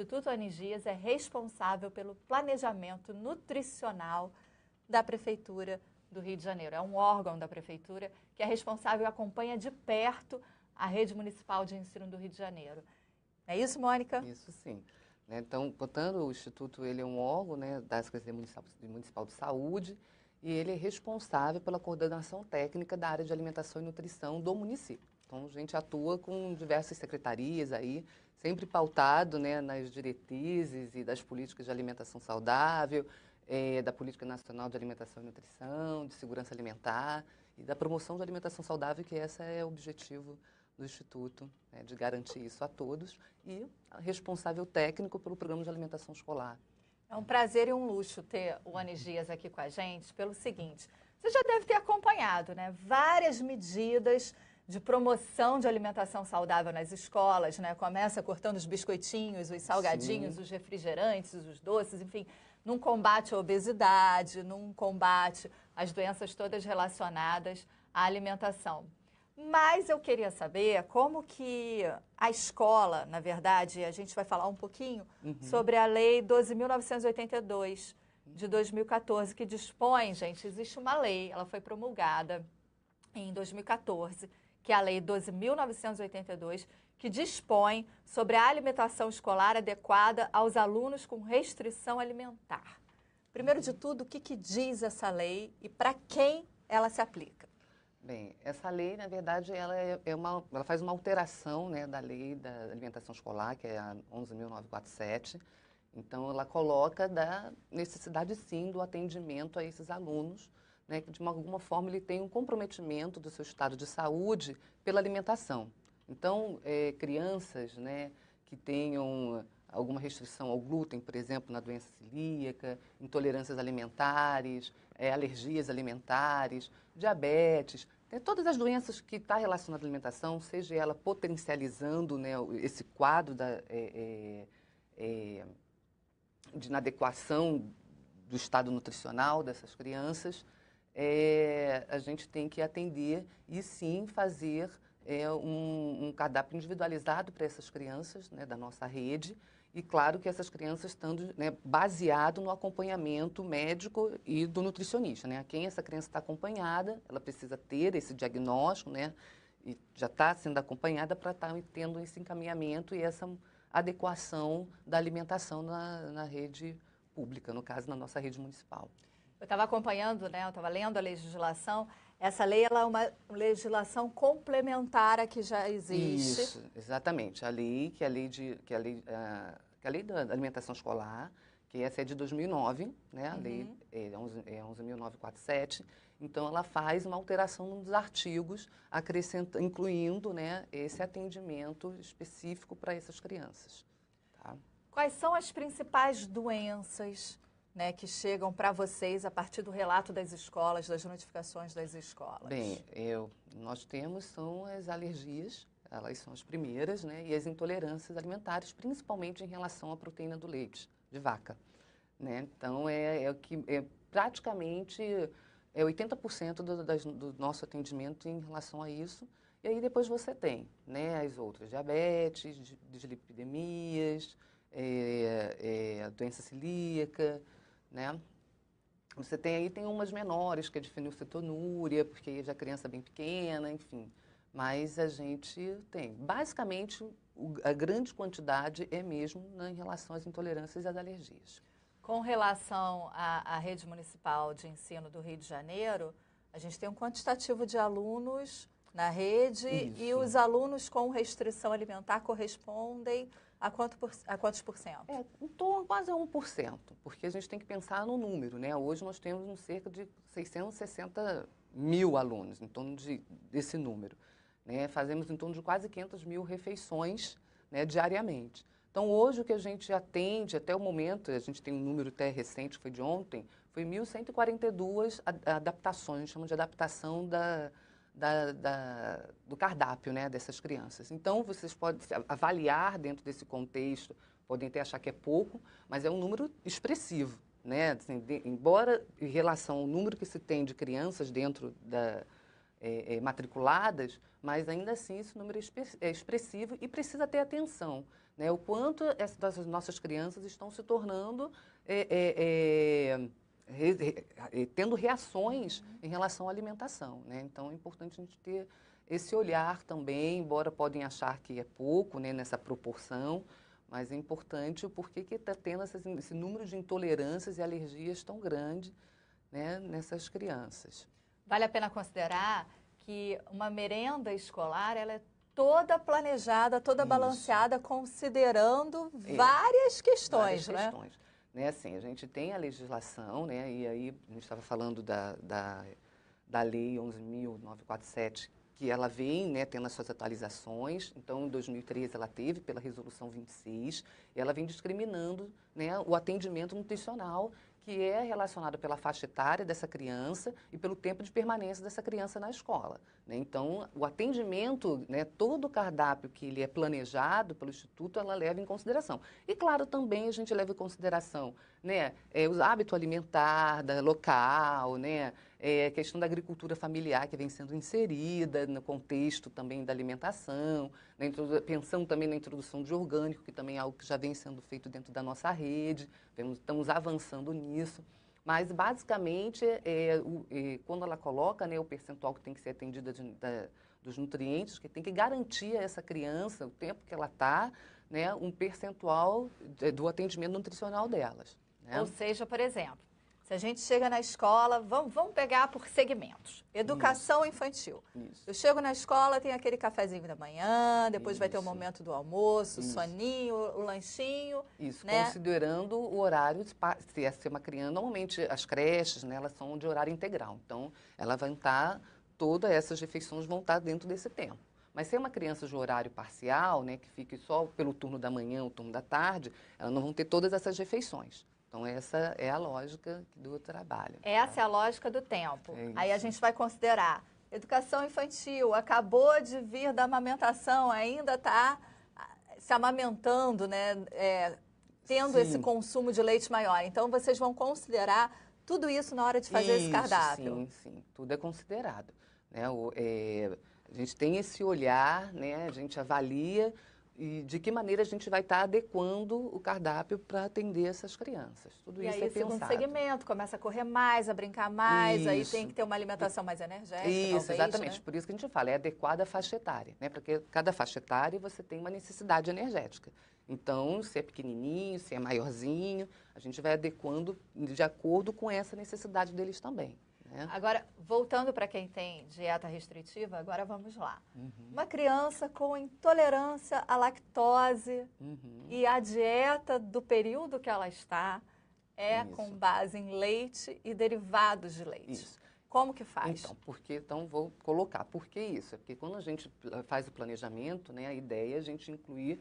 Instituto Anigias é responsável pelo planejamento nutricional da Prefeitura do Rio de Janeiro. É um órgão da Prefeitura que é responsável e acompanha de perto a Rede Municipal de Ensino do Rio de Janeiro. É isso, Mônica? Isso sim. Então, portanto, o Instituto ele é um órgão, né, da Secretaria Municipal de Saúde e ele é responsável pela coordenação técnica da área de alimentação e nutrição do município. Então, a gente atua com diversas secretarias aí, sempre pautado, né, nas diretrizes e das políticas de alimentação saudável, da Política Nacional de Alimentação e Nutrição, de Segurança Alimentar e da promoção de alimentação saudável, que esse é o objetivo do Instituto, né, de garantir isso a todos, e responsável técnico pelo Programa de Alimentação Escolar. É um prazer e um luxo ter o Anigias aqui com a gente, pelo seguinte, você já deve ter acompanhado, né, várias medidas de promoção de alimentação saudável nas escolas, né? Começa cortando os biscoitinhos, os salgadinhos, Sim. Os refrigerantes, os doces, enfim, num combate à obesidade, num combate às doenças todas relacionadas à alimentação. Mas eu queria saber como que a escola, na verdade, a gente vai falar um pouquinho sobre a Lei 12.982 de 2014, que dispõe, gente, existe uma lei, ela foi promulgada em 2014, que é a Lei 12.982, que dispõe sobre a alimentação escolar adequada aos alunos com restrição alimentar. Primeiro de tudo, o que diz essa lei e para quem ela se aplica? Bem, essa lei, na verdade, ela faz uma alteração, né, da Lei da Alimentação Escolar, que é a 11.947. Então, ela coloca da necessidade, sim, do atendimento a esses alunos, né, que de alguma forma ele tem um comprometimento do seu estado de saúde pela alimentação. Então, crianças, né, que tenham alguma restrição ao glúten, por exemplo, na doença celíaca, intolerâncias alimentares, alergias alimentares, diabetes, tem todas as doenças que estão relacionadas à alimentação, seja ela potencializando, né, esse quadro de inadequação do estado nutricional dessas crianças, a gente tem que atender e sim fazer um cardápio individualizado para essas crianças, né, da nossa rede, e claro que essas crianças estando, né, baseado no acompanhamento médico e do nutricionista, né? A quem essa criança está acompanhada, ela precisa ter esse diagnóstico, né, e já está sendo acompanhada para estar tendo esse encaminhamento e essa adequação da alimentação na rede pública, no caso, na nossa rede municipal. Eu estava acompanhando, né, eu estava lendo a legislação. Essa lei ela é uma legislação complementar à que já existe. Isso, exatamente. A lei a lei da alimentação escolar, que essa é de 2009, né? A lei é 11.947. Então, ela faz uma alteração nos artigos, incluindo, né, esse atendimento específico para essas crianças. Tá? Quais são as principais doenças, né, que chegam para vocês a partir do relato das escolas, das notificações das escolas? Bem, nós são as alergias, elas são as primeiras, né, e as intolerâncias alimentares, principalmente em relação à proteína do leite de vaca, né? Então, praticamente 80% do nosso atendimento em relação a isso. E aí depois você tem, né, as outras, diabetes, dislipidemias, doença celíaca, né? Você tem umas menores, que é de fenilcetonúria, porque já é criança bem pequena, enfim. Mas a gente tem. Basicamente, a grande quantidade é mesmo em relação às intolerâncias e às alergias. Com relação à rede municipal de ensino do Rio de Janeiro, a gente tem um quantitativo de alunos na rede. Isso. E os alunos com restrição alimentar correspondem a quantos por cento? Em torno quase a 1%, porque a gente tem que pensar no número, né? Hoje nós temos cerca de 660 mil alunos, em torno desse número, né? Fazemos em torno de quase 500 mil refeições, né, diariamente. Então, hoje o que a gente atende, até o momento, a gente tem um número até recente, que foi de ontem, foi 1.142 adaptações, a gente chama de adaptação do cardápio, né, dessas crianças. Então, vocês podem avaliar dentro desse contexto, podem até achar que é pouco, mas é um número expressivo, né? Assim, embora em relação ao número que se tem de crianças dentro matriculadas, mas ainda assim esse número é expressivo e precisa ter atenção, né? O quanto essas nossas crianças estão se tornando, tendo reações em relação à alimentação, né? Então é importante a gente ter esse olhar também, embora podem achar que é pouco, né, nessa proporção, mas é importante o porquê que está tendo esse número de intolerâncias e alergias tão grande, né, nessas crianças. Vale a pena considerar que uma merenda escolar, ela é toda planejada, toda balanceada, considerando várias questões, várias questões, né? Assim, a gente tem a legislação, né, e aí a gente estava falando da Lei 11.947, que ela vem, né, tendo as suas atualizações. Então, em 2013, ela teve pela Resolução 26, e ela vem discriminando, né, o atendimento nutricional, que é relacionado pela faixa etária dessa criança e pelo tempo de permanência dessa criança na escola, né? Então, o atendimento, né, todo o cardápio que ele é planejado pelo Instituto, ela leva em consideração. E, claro, também a gente leva em consideração, né, o hábito alimentar local, né, a questão da agricultura familiar que vem sendo inserida no contexto também da alimentação, né, pensando também na introdução de orgânico, que também é algo que já vem sendo feito dentro da nossa rede, estamos avançando nisso. Mas, basicamente, quando ela coloca, né, o percentual que tem que ser atendido dos nutrientes, que tem que garantir a essa criança, o tempo que ela está, né, um percentual do atendimento nutricional delas, né? Ou seja, por exemplo, se a gente chega na escola, vamos pegar por segmentos. Educação infantil. Isso. Eu chego na escola, tem aquele cafezinho da manhã, depois vai ter o momento do almoço, o soninho, o lanchinho. Isso, né? Considerando o horário, se é uma criança, normalmente as creches, né, elas são de horário integral. Então, ela vai estar, todas essas refeições vão estar dentro desse tempo. Mas se é uma criança de horário parcial, né, que fique só pelo turno da manhã, o turno da tarde, elas não vão ter todas essas refeições. Então, essa é a lógica do trabalho. Essa é a lógica do tempo. É Aí a gente vai considerar educação infantil, acabou de vir da amamentação, ainda está se amamentando, né? Tendo esse consumo de leite maior. Então, vocês vão considerar tudo isso na hora de fazer esse cardápio? Sim, tudo é considerado, né? A gente tem esse olhar, né? A gente avalia e de que maneira a gente vai estar adequando o cardápio para atender essas crianças. Tudo isso é pensado. E aí, segundo segmento, começa a correr mais, a brincar mais, aí tem que ter uma alimentação mais energética, Isso, talvez, exatamente. né? Por isso que a gente fala, é adequada à faixa etária, né? Porque cada faixa etária você tem uma necessidade energética. Então, se é pequenininho, se é maiorzinho, a gente vai adequando de acordo com essa necessidade deles também. Agora, voltando para quem tem dieta restritiva, agora vamos lá. Uma criança com intolerância à lactose e a dieta do período que ela está é com base em leite e derivados de leite. Isso. Como que faz? Então vou colocar. Por que isso? É porque quando a gente faz o planejamento, né, a ideia é a gente incluir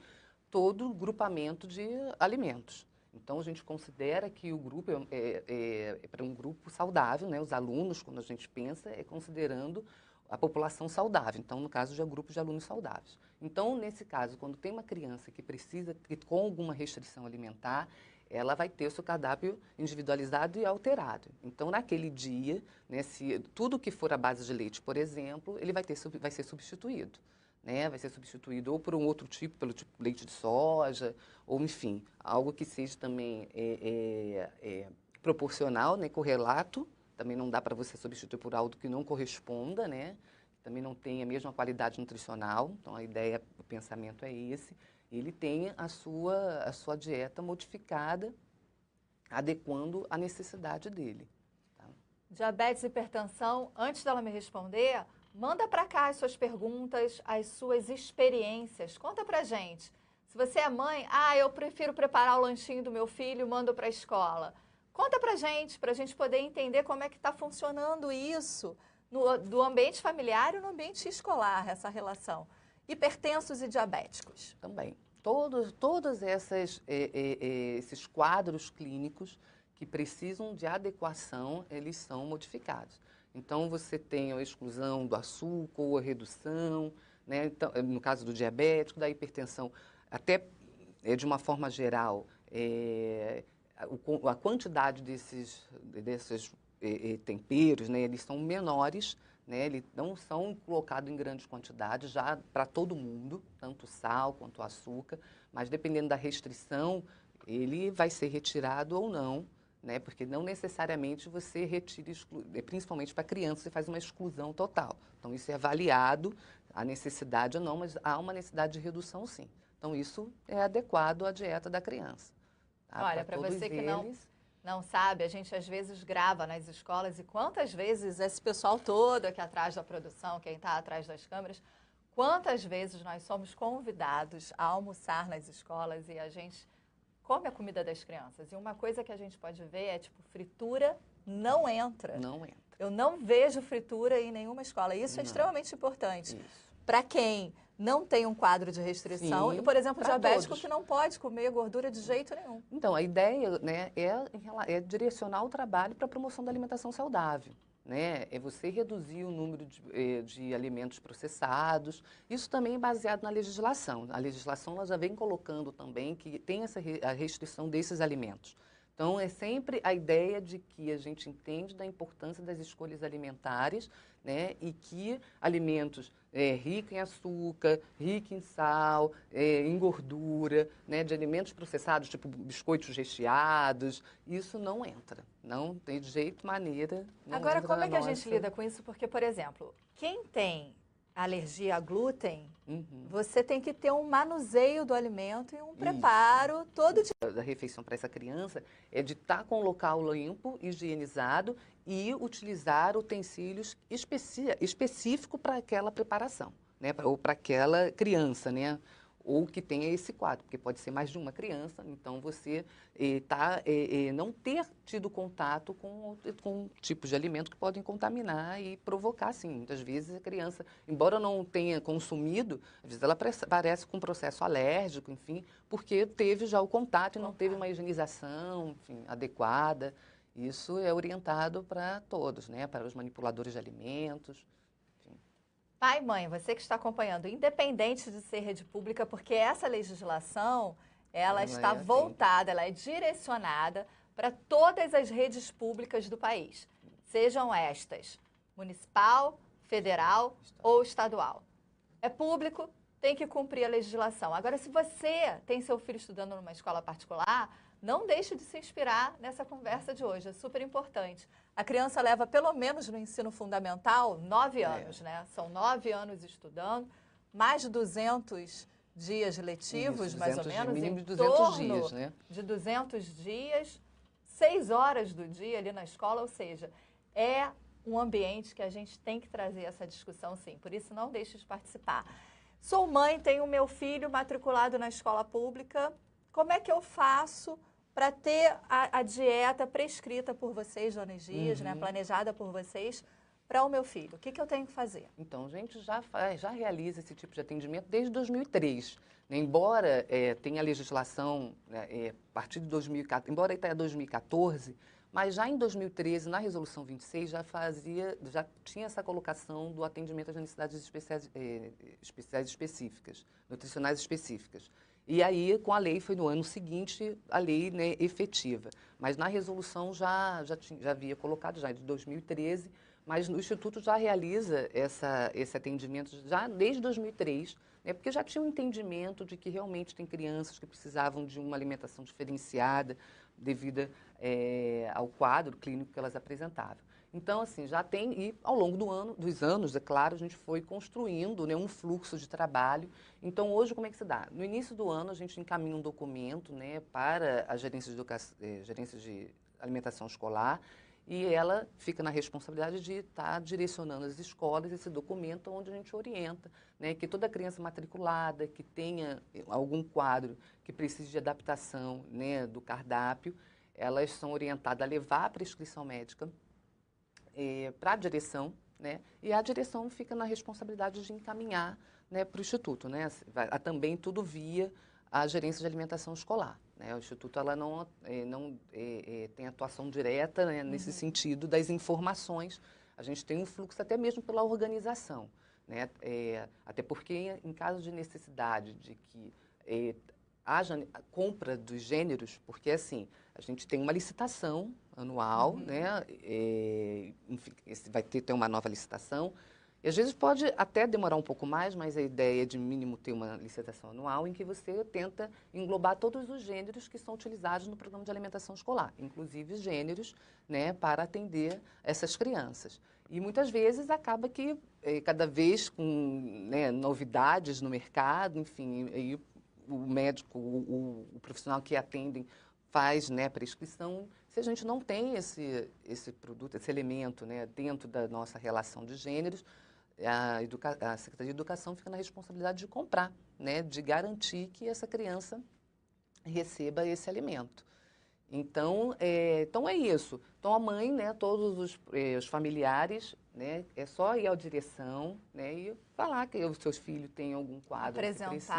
todo o grupamento de alimentos. Então, a gente considera que o grupo é para um grupo saudável, né? Os alunos, quando a gente pensa, é considerando a população saudável. Então, no caso, já é grupo de alunos saudáveis. Então, nesse caso, quando tem uma criança que precisa, com alguma restrição alimentar, ela vai ter o seu cardápio individualizado e alterado. Então, naquele dia, né, se tudo que for à base de leite, por exemplo, ele vai ser substituído. Né, vai ser substituído ou por um outro tipo, pelo tipo leite de soja, ou enfim, algo que seja também proporcional, né, correlato. Também não dá para você substituir por algo que não corresponda, né, também não tem a mesma qualidade nutricional. Então, a ideia, o pensamento é esse. Ele tem a sua dieta modificada, adequando à necessidade dele. Tá? Diabetes e hipertensão, antes dela me responder, manda para cá as suas perguntas, as suas experiências. Conta pra gente. Se você é mãe, eu prefiro preparar o lanchinho do meu filho e mando para a escola. Conta pra gente poder entender como é que está funcionando isso do ambiente familiar e no ambiente escolar, essa relação. Hipertensos e diabéticos. Também. Todos esses quadros clínicos que precisam de adequação, eles são modificados. Então, você tem a exclusão do açúcar ou a redução, né? Então, no caso do diabético, da hipertensão, até de uma forma geral, a quantidade desses temperos, né, eles são menores, né? Eles não são colocados em grandes quantidades, já para todo mundo, tanto sal quanto açúcar, mas dependendo da restrição, ele vai ser retirado ou não, né? Porque não necessariamente você retira, principalmente para criança, você faz uma exclusão total. Então, isso é avaliado, a necessidade ou não, mas há uma necessidade de redução, sim. Então, isso é adequado à dieta da criança. Tá? Olha, para você que não sabe, a gente às vezes grava nas escolas e quantas vezes esse pessoal todo aqui atrás da produção, quem está atrás das câmeras, quantas vezes nós somos convidados a almoçar nas escolas e a gente come a comida das crianças. E uma coisa que a gente pode ver é, tipo, fritura não entra. Não entra. Eu não vejo fritura em nenhuma escola. Isso é extremamente importante. Para quem não tem um quadro de restrição, sim, e, por exemplo, diabético que não pode comer gordura de jeito nenhum. Então, a ideia, né, é direcionar o trabalho para a promoção da alimentação saudável. Né? É você reduzir o número de alimentos processados. Isso também é baseado na legislação. A legislação ela já vem colocando também que tem a restrição desses alimentos. Então, é sempre a ideia de que a gente entende da importância das escolhas alimentares, né? E que alimentos ricos em açúcar, ricos em sal, em gordura, né? De alimentos processados, tipo biscoitos recheados, isso não entra. Não tem de jeito, maneira. Agora, como é que a gente lida com isso? Porque, por exemplo, quem tem alergia a glúten, você tem que ter um manuseio do alimento e um preparo todo dia. A refeição para essa criança é de estar com o local limpo, higienizado e utilizar utensílios específicos para aquela preparação, né? Ou para aquela criança, né? Ou que tenha esse quadro, porque pode ser mais de uma criança, então você não ter tido contato com tipos de alimento que podem contaminar e provocar, sim. Muitas vezes a criança, embora não tenha consumido, às vezes ela aparece com um processo alérgico, enfim, porque teve já o contato e não teve uma higienização, enfim, adequada. Isso é orientado para todos, né? Para os manipuladores de alimentos. Pai e mãe, você que está acompanhando, independente de ser rede pública, porque essa legislação, ela está voltada, ela é direcionada para todas as redes públicas do país, sejam estas municipal, federal ou estadual. É público, tem que cumprir a legislação. Agora, se você tem seu filho estudando numa escola particular, não deixe de se inspirar nessa conversa de hoje, é super importante. A criança leva, pelo menos no ensino fundamental, 9 anos, né? São 9 anos estudando, mais de 200 dias letivos, isso, mais ou menos, mínimo de 200 dias, né? De 200 dias, 6 horas do dia ali na escola, ou seja, é um ambiente que a gente tem que trazer essa discussão, sim. Por isso, não deixe de participar. Sou mãe, tenho meu filho matriculado na escola pública. Como é que eu faço para ter a dieta prescrita por vocês, Dona Gias, né, planejada por vocês, para o meu filho? O que eu tenho que fazer? Então, a gente já realiza esse tipo de atendimento desde 2003. Né? Embora tenha legislação a partir de 2014, embora até 2014, mas já em 2013, na Resolução 26, já tinha essa colocação do atendimento às necessidades especiais específicas, nutricionais específicas. E aí, com a lei, foi no ano seguinte, a lei, né, efetiva. Mas na resolução já havia colocado, já de 2013, mas o Instituto já realiza esse atendimento já desde 2003, né, porque já tinha um entendimento de que realmente tem crianças que precisavam de uma alimentação diferenciada devido ao quadro clínico que elas apresentavam. Então, assim, já tem, e ao longo dos anos, é claro, a gente foi construindo, né, um fluxo de trabalho. Então, hoje, como é que se dá? No início do ano, a gente encaminha um documento, né, para a gerência de alimentação escolar, e ela fica na responsabilidade de estar direcionando as escolas esse documento onde a gente orienta, né, que toda criança matriculada que tenha algum quadro que precise de adaptação, né, do cardápio, elas são orientadas a levar a prescrição médica para a direção, né? E a direção fica na responsabilidade de encaminhar, né, para o Instituto, né? Também tudo via a gerência de alimentação escolar, né? O Instituto ela não tem atuação direta, né, nesse sentido das informações. A gente tem um fluxo até mesmo pela organização, né? Até porque em caso de necessidade de que haja a compra dos gêneros, porque assim, a gente tem uma licitação anual, né? Enfim, vai ter uma nova licitação. E às vezes pode até demorar um pouco mais, mas a ideia é de mínimo ter uma licitação anual em que você tenta englobar todos os gêneros que são utilizados no programa de alimentação escolar, inclusive gêneros, né, para atender essas crianças. E muitas vezes acaba que cada vez com, né, novidades no mercado, enfim, aí o médico, o profissional que atendem faz, né, prescrição. Se a gente não tem esse produto, esse elemento, né, dentro da nossa relação de gêneros, a Secretaria de Educação fica na responsabilidade de comprar, né, de garantir que essa criança receba esse alimento. Então, então é isso. Então, a mãe, né, todos os familiares, né, é só ir à direção, né, e falar que os seus filhos têm algum quadro que precisa.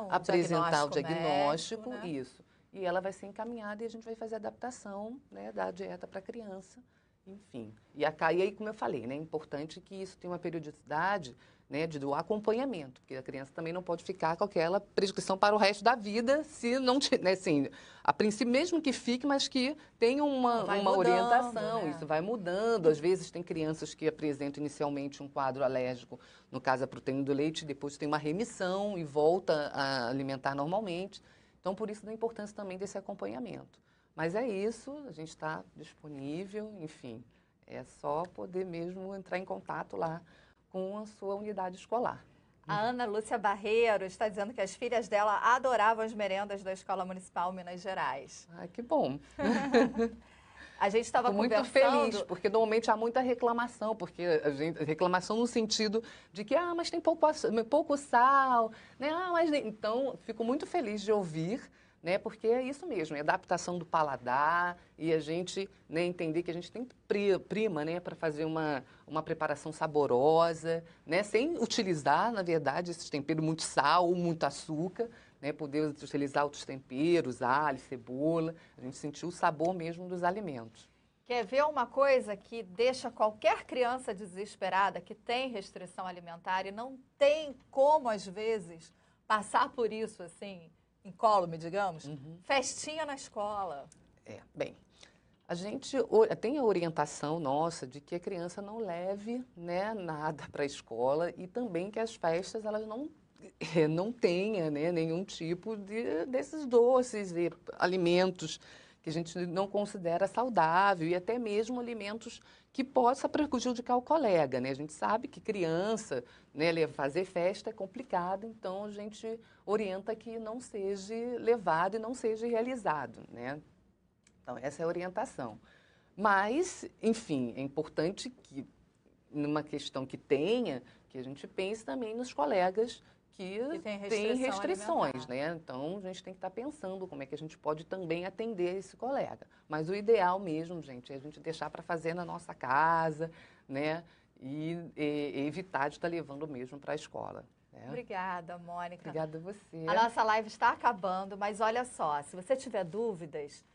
Apresentar o diagnóstico, médico, né? isso. E ela vai ser encaminhada e a gente vai fazer a adaptação, né, da dieta para a criança. Enfim, e aí, como eu falei, né, é importante que isso tenha uma periodicidade, né, do acompanhamento, porque a criança também não pode ficar com aquela prescrição para o resto da vida, se não, né, assim, a princípio mesmo que fique, mas que tenha uma mudando, orientação, né? isso vai mudando. Às vezes tem crianças que apresentam inicialmente um quadro alérgico, no caso a proteína do leite, depois tem uma remissão e volta a alimentar normalmente. Então, por isso da importância também desse acompanhamento. Mas é isso, a gente está disponível, enfim, é só poder mesmo entrar em contato lá com a sua unidade escolar. A Ana Lúcia Barreiro está dizendo que as filhas dela adoravam as merendas da Escola Municipal Minas Gerais. Ah, que bom. A gente estava muito feliz, porque normalmente há muita reclamação, porque reclamação no sentido de que, mas tem pouco sal, né? Então, fico muito feliz de ouvir, né? Porque é isso mesmo, é adaptação do paladar e a gente, né, entender que a gente tem prima, né, para fazer uma preparação saborosa, né, sem utilizar, na verdade, esses temperos muito sal ou muito açúcar, né, poder utilizar outros temperos, alho, cebola, a gente sentir o sabor mesmo dos alimentos. Quer ver uma coisa que deixa qualquer criança desesperada, que tem restrição alimentar e não tem como, às vezes, passar por isso, assim, incólume, digamos? Festinha na escola. Bem, a gente tem a orientação nossa de que a criança não leve, né, nada para a escola e também que as festas elas não tenha, né, nenhum tipo desses doces e alimentos que a gente não considera saudável e até mesmo alimentos que possa prejudicar o colega, né? A gente sabe que criança, né, fazer festa é complicado, então a gente orienta que não seja levado e não seja realizado, né? Então, essa é a orientação. Mas, enfim, é importante que, numa questão que a gente pense também nos colegas que têm restrições, né? Então, a gente tem que estar pensando como é que a gente pode também atender esse colega. Mas o ideal mesmo, gente, é a gente deixar para fazer na nossa casa, né? E evitar de estar levando mesmo para a escola. Né? Obrigada, Mônica. Obrigada a você. A nossa live está acabando, mas olha só, se você tiver dúvidas,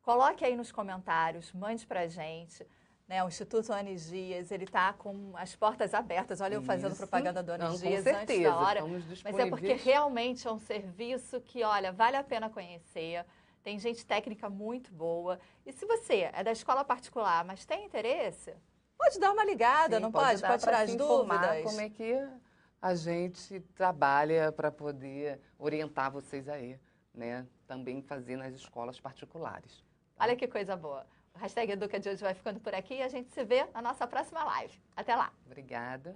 coloque aí nos comentários, mande para a gente. Né, o Instituto Anis Dias, ele está com as portas abertas. Olha, eu fazendo propaganda do Anis Dias antes da hora. Mas é porque realmente é um serviço que, olha, vale a pena conhecer. Tem gente técnica muito boa. E se você é da escola particular, mas tem interesse, pode dar uma ligada, não pode? Pode tirar as dúvidas. Como é que a gente trabalha para poder orientar vocês aí, né? Também fazer nas escolas particulares. Tá? Olha que coisa boa. O Hashtag Educa de hoje vai ficando por aqui e a gente se vê na nossa próxima live. Até lá. Obrigada.